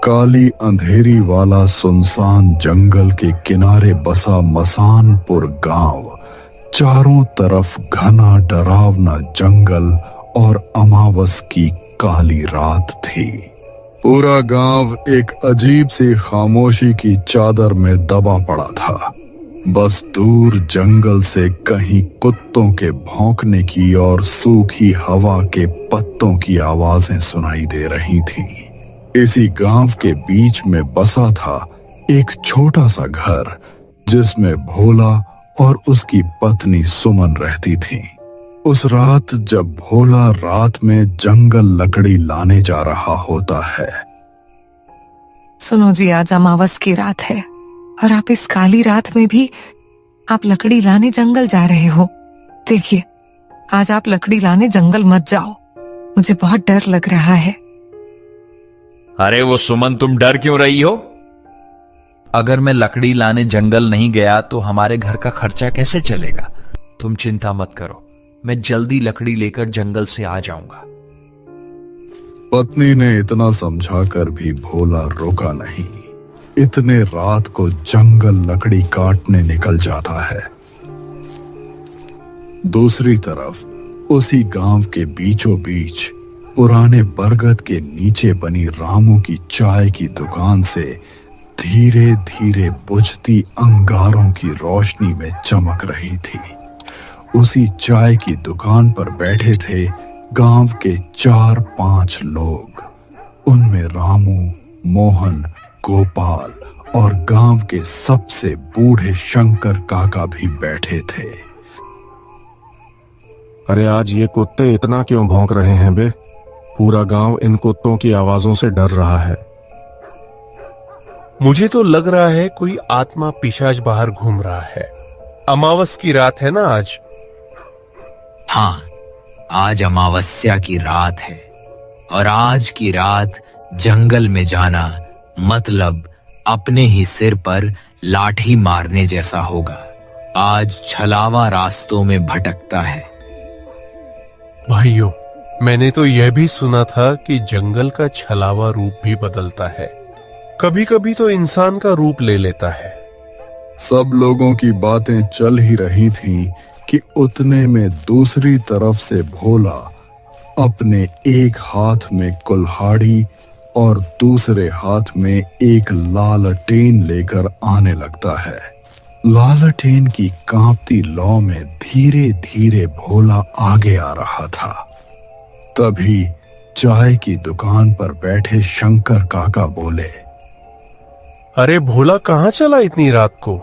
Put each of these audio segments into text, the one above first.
काली अंधेरी वाला सुनसान जंगल के किनारे बसा मसानपुर गांव। चारों तरफ घना डरावना जंगल और अमावस की काली रात थी। पूरा गांव एक अजीब सी खामोशी की चादर में दबा पड़ा था। बस दूर जंगल से कहीं कुत्तों के भौंकने की और सूखी हवा के पत्तों की आवाजें सुनाई दे रही थीं। इसी गांव के बीच में बसा था एक छोटा सा घर, जिसमें भोला और उसकी पत्नी सुमन रहती थी। उस रात जब भोला रात में जंगल लकड़ी लाने जा रहा होता है। सुनो जी, आज अमावस की रात है और आप इस काली रात में भी आप लकड़ी लाने जंगल जा रहे हो। देखिए, आज आप लकड़ी लाने जंगल मत जाओ, मुझे बहुत डर लग रहा है। अरे वो सुमन, तुम डर क्यों रही हो? अगर मैं लकड़ी लाने जंगल नहीं गया तो हमारे घर का खर्चा कैसे चलेगा? तुम चिंता मत करो, मैं जल्दी लकड़ी लेकर जंगल से आ जाऊंगा। पत्नी ने इतना समझाकर भी भोला रुका नहीं। इतने रात को जंगल लकड़ी काटने निकल जाता है। दूसरी तरफ उसी गांव के बीचों बीच पुराने बरगद के नीचे बनी रामू की चाय की दुकान से धीरे धीरे बुझती अंगारों की रोशनी में चमक रही थी। उसी चाय की दुकान पर बैठे थे गांव के 4-5 लोग। उनमें रामू, मोहन, गोपाल और गांव के सबसे बूढ़े शंकर काका भी बैठे थे। अरे आज ये कुत्ते इतना क्यों भौंक रहे हैं बे? पूरा गांव इन कुत्तों की आवाजों से डर रहा है। मुझे तो लग रहा है कोई आत्मा पिशाच बाहर घूम रहा है। अमावस की रात है ना आज? हाँ, आज अमावस्या की रात है और आज की रात जंगल में जाना मतलब अपने ही सिर पर लाठी मारने जैसा होगा। आज छलावा रास्तों में भटकता है। भाइयों, मैंने तो यह भी सुना था कि जंगल का छलावा रूप भी बदलता है, कभी कभी तो इंसान का रूप ले लेता है। सब लोगों की बातें चल ही रही थीं कि उतने में दूसरी तरफ से भोला अपने एक हाथ में कुल्हाड़ी और दूसरे हाथ में एक लालटेन लेकर आने लगता है। लालटेन की कांपती लौ में धीरे धीरे भोला आगे आ रहा था। तभी चाय की दुकान पर बैठे शंकर काका बोले, अरे भोला, कहां चला इतनी रात को?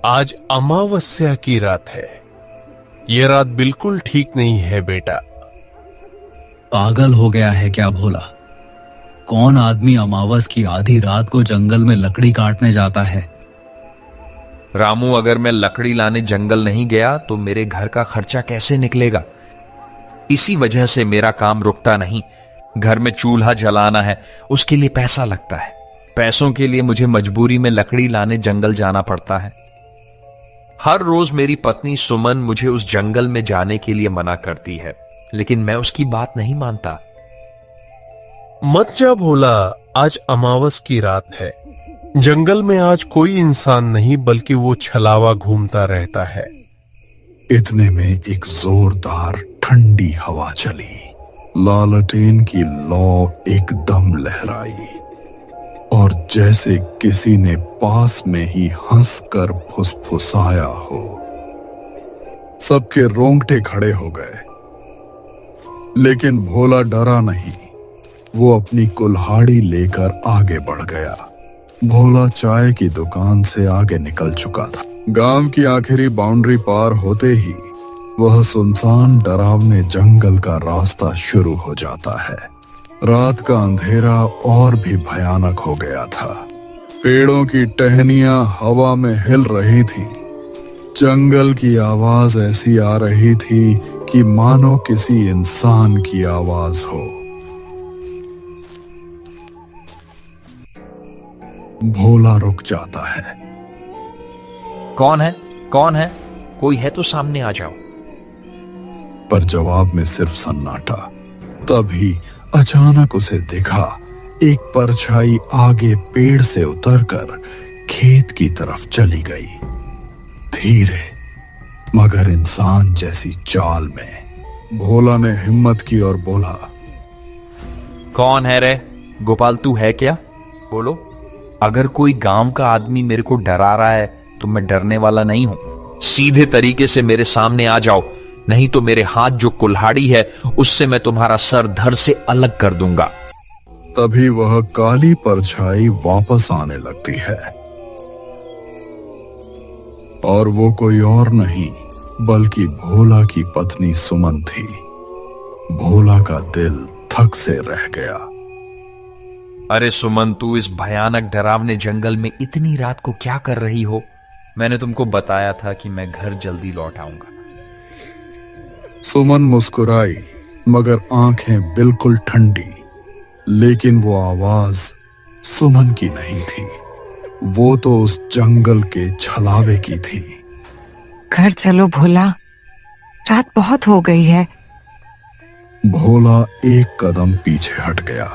आज अमावस्या की रात है। यह रात बिल्कुल ठीक नहीं है बेटा। पागल हो गया है क्या भोला? कौन आदमी अमावस की आधी रात को जंगल में लकड़ी काटने जाता है? रामू, अगर मैं लकड़ी लाने जंगल नहीं गया तो मेरे घर का खर्चा कैसे निकलेगा? इसी वजह से मेरा काम रुकता नहीं। घर में चूल्हा जलाना है, उसके लिए पैसा लगता है। पैसों के लिए मुझे मजबूरी में लकड़ी लाने जंगल जाना पड़ता है। हर रोज मेरी पत्नी सुमन मुझे उस जंगल में जाने के लिए मना करती है, लेकिन मैं उसकी बात नहीं मानता। मत जा भोला, आज अमावस की रात है। जंगल में आज कोई इंसान नहीं बल्कि वो छलावा घूमता रहता है। इतने में एक जोरदार ठंडी हवा चली। लालटेन की लौ एकदम लहराई और जैसे किसी ने पास में ही हंसकर फुसफुसाया हो। सबके रोंगटे खड़े हो गए, लेकिन भोला डरा नहीं। वो अपनी कुल्हाड़ी लेकर आगे बढ़ गया। भोला चाय की दुकान से आगे निकल चुका था। गांव की आखिरी बाउंड्री पार होते ही वह सुनसान डरावने जंगल का रास्ता शुरू हो जाता है। रात का अंधेरा और भी भयानक हो गया था। पेड़ों की टहनियां हवा में हिल रही थीं। जंगल की आवाज ऐसी आ रही थी कि मानो किसी इंसान की आवाज हो। भोला रुक जाता है। कौन है? कौन है? कोई है तो सामने आ जाओ। पर जवाब में सिर्फ सन्नाटा। तभी अचानक उसे दिखा एक परछाई आगे पेड़ से उतरकर खेत की तरफ चली गई, धीरे मगर इंसान जैसी चाल में। भोला ने हिम्मत की और बोला, कौन है रे गोपाल, तू है क्या? बोलो। अगर कोई गांव का आदमी मेरे को डरा रहा है तो मैं डरने वाला नहीं हूं। सीधे तरीके से मेरे सामने आ जाओ, नहीं तो मेरे हाथ जो कुल्हाड़ी है उससे मैं तुम्हारा सर धड़ से अलग कर दूंगा। तभी वह काली परछाई वापस आने लगती है और वो कोई और नहीं बल्कि भोला की पत्नी सुमन थी। भोला का दिल थक से रह गया। अरे सुमन, तू इस भयानक डरावने जंगल में इतनी रात को क्या कर रही हो? मैंने तुमको बताया था कि मैं घर जल्दी लौट आऊंगा। सुमन मुस्कुराई मगर आंखें बिल्कुल ठंडी। लेकिन वो आवाज सुमन की नहीं थी, वो तो उस जंगल के छलावे की थी। घर चलो भोला, रात बहुत हो गई है। भोला एक कदम पीछे हट गया।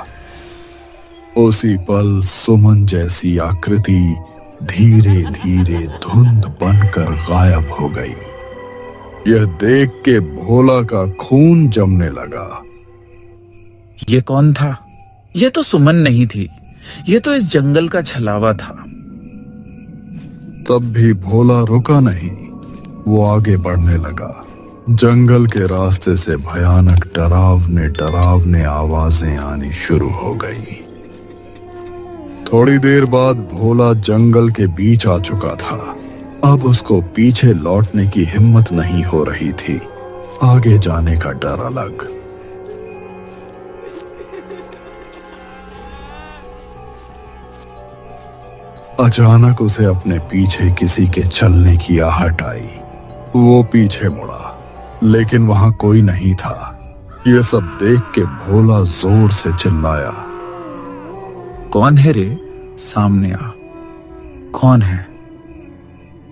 उसी पल सुमन जैसी आकृति धीरे धीरे धुंध बनकर गायब हो गई। यह देख के भोला का खून जमने लगा। ये कौन था? ये तो सुमन नहीं थी, ये तो इस जंगल का छलावा था। तब भी भोला रुका नहीं, वो आगे बढ़ने लगा। जंगल के रास्ते से भयानक डरावने डरावने आवाजें आनी शुरू हो गई। थोड़ी देर बाद भोला जंगल के बीच आ चुका था। अब उसको पीछे लौटने की हिम्मत नहीं हो रही थी, आगे जाने का डर अलग। अचानक उसे अपने पीछे किसी के चलने की आहट आई। वो पीछे मुड़ा, लेकिन वहां कोई नहीं था। यह सब देख के भोला जोर से चिल्लाया, कौन है रे? सामने आ, कौन है?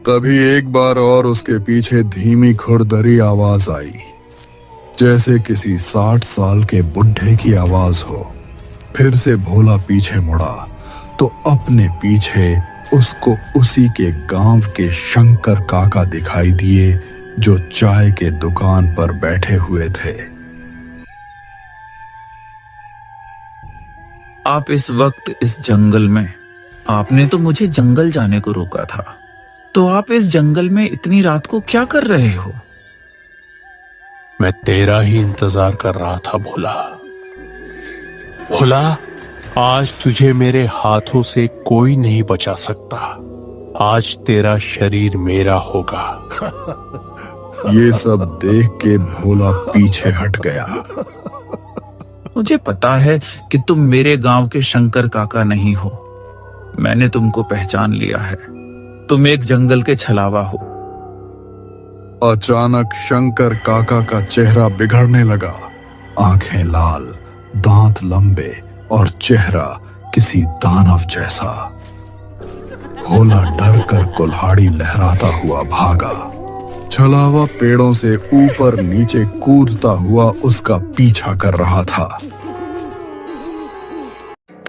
तभी एक बार और उसके पीछे धीमी खुरदरी आवाज आई, जैसे किसी 60 साल के बुढ़े की आवाज हो। फिर से भोला पीछे मुड़ा तो अपने पीछे उसको उसी के गांव के शंकर काका दिखाई दिए, जो चाय के दुकान पर बैठे हुए थे। आप इस वक्त इस जंगल में? आपने तो मुझे जंगल जाने को रोका था, तो आप इस जंगल में इतनी रात को क्या कर रहे हो? मैं तेरा ही इंतजार कर रहा था भोला। भोला, आज तुझे मेरे हाथों से कोई नहीं बचा सकता। आज तेरा शरीर मेरा होगा। ये सब देख के भोला पीछे हट गया। मुझे पता है कि तुम मेरे गांव के शंकर काका नहीं हो। मैंने तुमको पहचान लिया है। तुम एक जंगल के छलावा हो। अचानक शंकर काका का चेहरा बिगड़ने लगा। आंखें लाल, दांत लंबे और चेहरा किसी दानव जैसा। भोला डर कर कुल्हाड़ी लहराता हुआ भागा। छलावा पेड़ों से ऊपर नीचे कूदता हुआ उसका पीछा कर रहा था।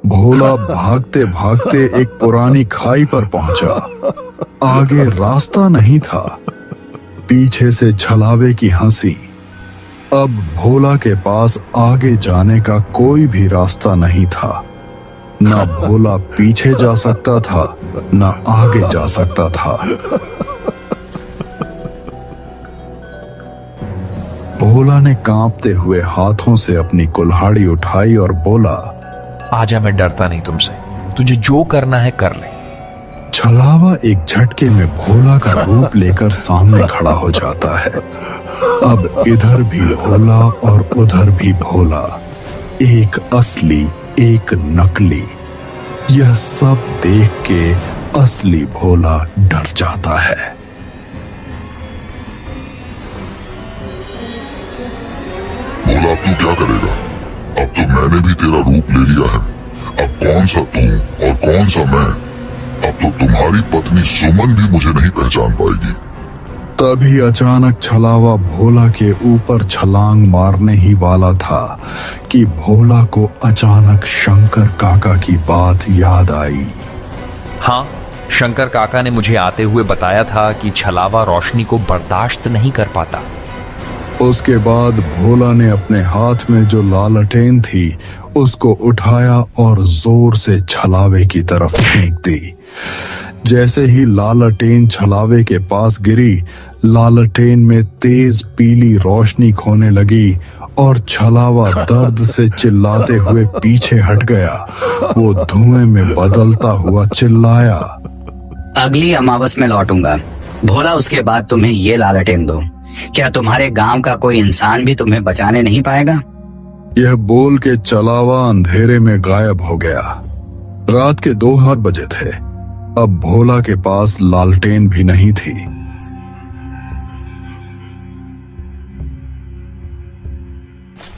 भोला भागते भागते एक पुरानी खाई पर पहुंचा। आगे रास्ता नहीं था, पीछे से छलावे की हंसी। अब भोला के पास आगे जाने का कोई भी रास्ता नहीं था। ना भोला पीछे जा सकता था, ना आगे जा सकता था। भोला ने कांपते हुए हाथों से अपनी कुल्हाड़ी उठाई और बोला, आजा, मैं डरता नहीं तुमसे। तुझे जो करना है कर ले। छलावा एक झटके में भोला का रूप लेकर सामने खड़ा हो जाता है। अब इधर भी भोला और उधर भी भोला, एक असली एक नकली। यह सब देख के असली भोला डर जाता है। भोला, अब तू क्या करेगा? अब तो मैंने भी तेरा रूप ले लिया है। अब कौन सा तू और कौन सा मैं? अब तो तुम्हारी पत्नी सुमन भी मुझे नहीं पहचान पाएगी। तभी अचानक छलावा भोला के ऊपर छलांग मारने ही वाला था कि भोला को अचानक शंकर काका की बात याद आई। हाँ, शंकर काका ने मुझे आते हुए बताया था कि छलावा रोशनी को बर्दाश्त नहीं कर पाता। उसके बाद भोला ने अपने हाथ में जो लालटेन थी उसको उठाया और जोर से छलावे की तरफ फेंक दी। जैसे ही लालटेन छलावे के पास गिरी, लालटेन में तेज पीली रोशनी खोने लगी और छलावा दर्द से चिल्लाते हुए पीछे हट गया। वो धुएं में बदलता हुआ चिल्लाया, अगली अमावस में लौटूंगा। भोला, उसके बाद तुम्हें ये लालटेन दो। क्या तुम्हारे गांव का कोई इंसान भी तुम्हें बचाने नहीं पाएगा? यह बोल के छलावा अंधेरे में गायब हो गया। रात के 2 बजे थे। अब भोला के पास लालटेन भी नहीं थी।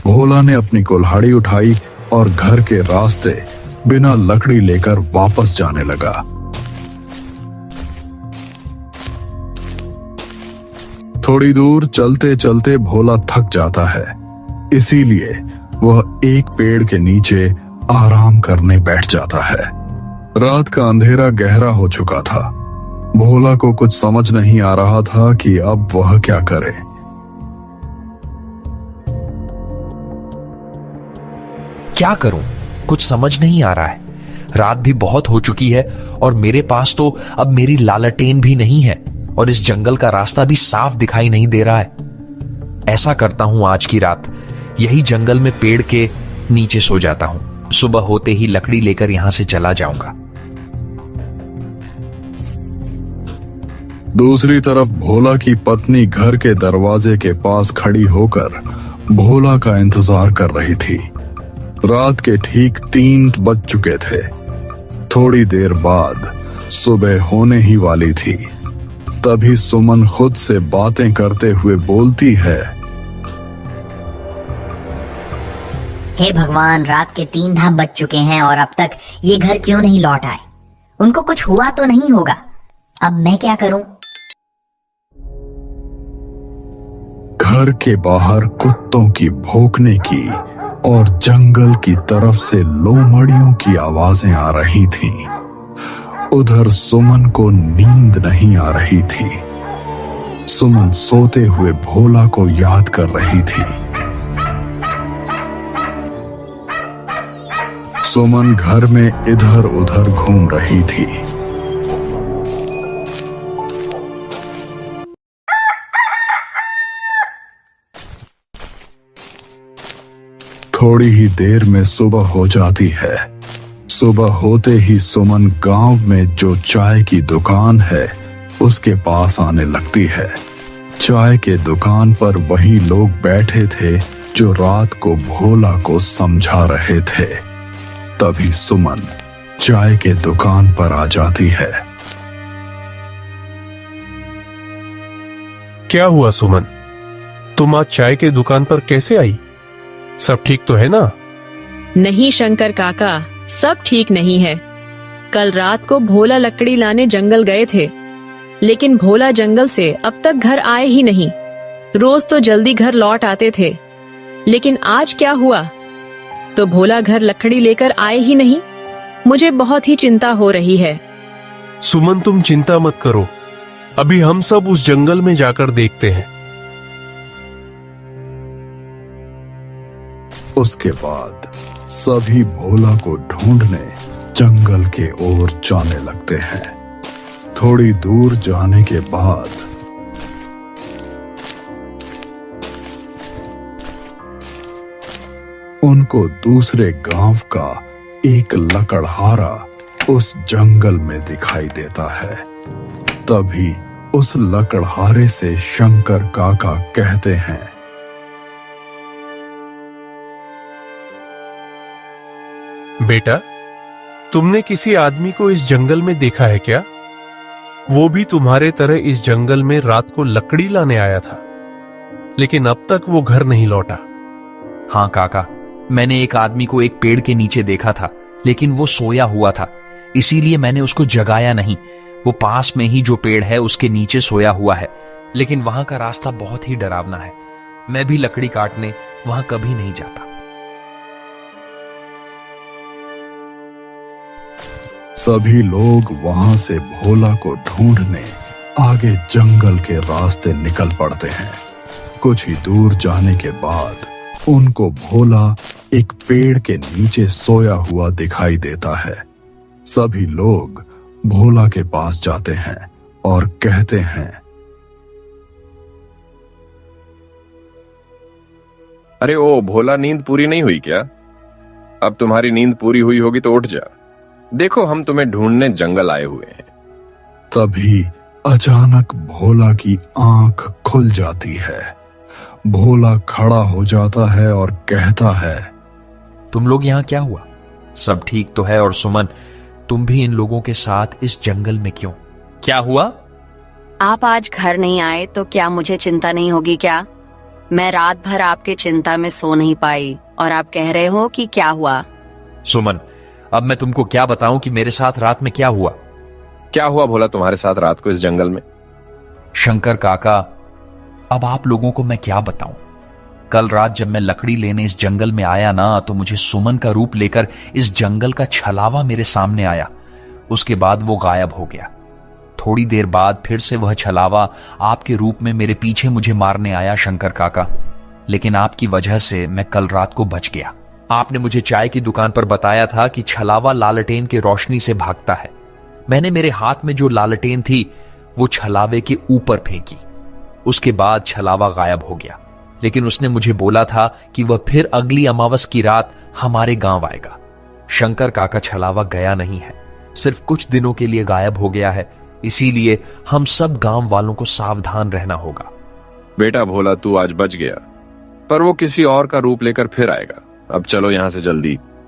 भोला ने अपनी कुल्हाड़ी उठाई और घर के रास्ते बिना लकड़ी लेकर वापस जाने लगा। थोड़ी दूर चलते चलते भोला थक जाता है, इसीलिए वह एक पेड़ के नीचे आराम करने बैठ जाता है। रात का अंधेरा गहरा हो चुका था। भोला को कुछ समझ नहीं आ रहा था कि अब वह क्या करे। क्या करूं, कुछ समझ नहीं आ रहा है। रात भी बहुत हो चुकी है और मेरे पास तो अब मेरी लालटेन भी नहीं है और इस जंगल का रास्ता भी साफ दिखाई नहीं दे रहा है। ऐसा करता हूं, आज की रात यही जंगल में पेड़ के नीचे सो जाता हूं। सुबह होते ही लकड़ी लेकर यहां से चला जाऊंगा। दूसरी तरफ भोला की पत्नी घर के दरवाजे के पास खड़ी होकर भोला का इंतजार कर रही थी। रात के ठीक 3 बज चुके थे। थोड़ी देर बाद सुबह होने ही वाली थी। तभी सुमन खुद से बातें करते हुए बोलती है, हे भगवान, रात के 3 बज चुके हैं और अब तक ये घर क्यों नहीं लौट आए? उनको कुछ हुआ तो नहीं होगा? अब मैं क्या करूं? घर के बाहर कुत्तों की भौंकने की और जंगल की तरफ से लोमड़ियों की आवाजें आ रही थीं। उधर सुमन को नींद नहीं आ रही थी। सुमन सोते हुए भोला को याद कर रही थी। सुमन घर में इधर उधर घूम रही थी। थोड़ी ही देर में सुबह हो जाती है। सुबह होते ही सुमन गांव में जो चाय की दुकान है उसके पास आने लगती है। चाय के दुकान पर वही लोग बैठे थे जो रात को भोला को समझा रहे थे। तभी सुमन चाय के दुकान पर आ जाती है। क्या हुआ सुमन, तुम आज चाय के दुकान पर कैसे आई? सब ठीक तो है ना? नहीं शंकर काका, सब ठीक नहीं है। कल रात को भोला लकड़ी लाने जंगल गए थे, लेकिन भोला जंगल से अब तक घर आए ही नहीं। रोज तो जल्दी घर लौट आते थे, लेकिन आज क्या हुआ? तो भोला घर लकड़ी लेकर आए ही नहीं। मुझे बहुत ही चिंता हो रही है। सुमन, तुम चिंता मत करो, अभी हम सब उस जंगल में जाकर देखते हैं। उसके बाद सभी भोला को ढूंढने जंगल के ओर जाने लगते हैं। थोड़ी दूर जाने के बाद उनको दूसरे गांव का एक लकड़हारा उस जंगल में दिखाई देता है। तभी उस लकड़हारे से शंकर काका कहते हैं, बेटा, तुमने किसी आदमी को इस जंगल में देखा है क्या? वो भी तुम्हारे तरह इस जंगल में रात को लकड़ी लाने आया था, लेकिन अब तक वो घर नहीं लौटा। हाँ काका, मैंने एक आदमी को एक पेड़ के नीचे देखा था, लेकिन वो सोया हुआ था, इसीलिए मैंने उसको जगाया नहीं। वो पास में ही जो पेड़ है उसके नीचे सोया हुआ है। लेकिन वहां का रास्ता बहुत ही डरावना है। मैं भी लकड़ी काटने वहां कभी नहीं जाता। सभी लोग वहां से भोला को ढूंढने आगे जंगल के रास्ते निकल पड़ते हैं। कुछ ही दूर जाने के बाद उनको भोला एक पेड़ के नीचे सोया हुआ दिखाई देता है। सभी लोग भोला के पास जाते हैं और कहते हैं, अरे ओ भोला, नींद पूरी नहीं हुई क्या? अब तुम्हारी नींद पूरी हुई होगी तो उठ जा। देखो, हम तुम्हें ढूंढने जंगल आए हुए हैं। तभी अचानक भोला की आंख खुल जाती है। भोला खड़ा हो जाता है और कहता है, तुम लोग यहां क्या हुआ? सब ठीक तो है? और सुमन, तुम भी इन लोगों के साथ इस जंगल में क्यों? क्या हुआ? आप आज घर नहीं आए तो क्या मुझे चिंता नहीं होगी क्या? मैं रात भर आपके चिंता में सो नहीं पाई और आप कह रहे हो कि क्या हुआ? सुमन, अब मैं तुमको क्या बताऊं कि मेरे साथ रात में क्या हुआ? क्या हुआ भोला तुम्हारे साथ रात को इस जंगल में? शंकर काका, अब आप लोगों को मैं क्या बताऊं। कल रात जब मैं लकड़ी लेने इस जंगल में आया ना, तो मुझे सुमन का रूप लेकर इस जंगल का छलावा मेरे सामने आया। उसके बाद वो गायब हो गया। थोड़ी देर बाद फिर से वह छलावा आपके रूप में मेरे पीछे मुझे मारने आया शंकर काका। लेकिन आपकी वजह से मैं कल रात को बच गया। आपने मुझे चाय की दुकान पर बताया था कि छलावा लालटेन की रोशनी से भागता है। मैंने मेरे हाथ में जो लालटेन थी वो छलावे के ऊपर फेंकी। उसके बाद छलावा गायब हो गया। लेकिन उसने मुझे बोला था कि वह फिर अगली अमावस की रात हमारे गांव आएगा। शंकर काका, छलावा गया नहीं है, सिर्फ कुछ दिनों के लिए गायब हो गया है। इसीलिए हम सब गांव वालों को सावधान रहना होगा। बेटा भोला, तू आज बच गया, पर वो किसी और का रूप लेकर फिर आएगा। अब चलो यहां से जल्दी।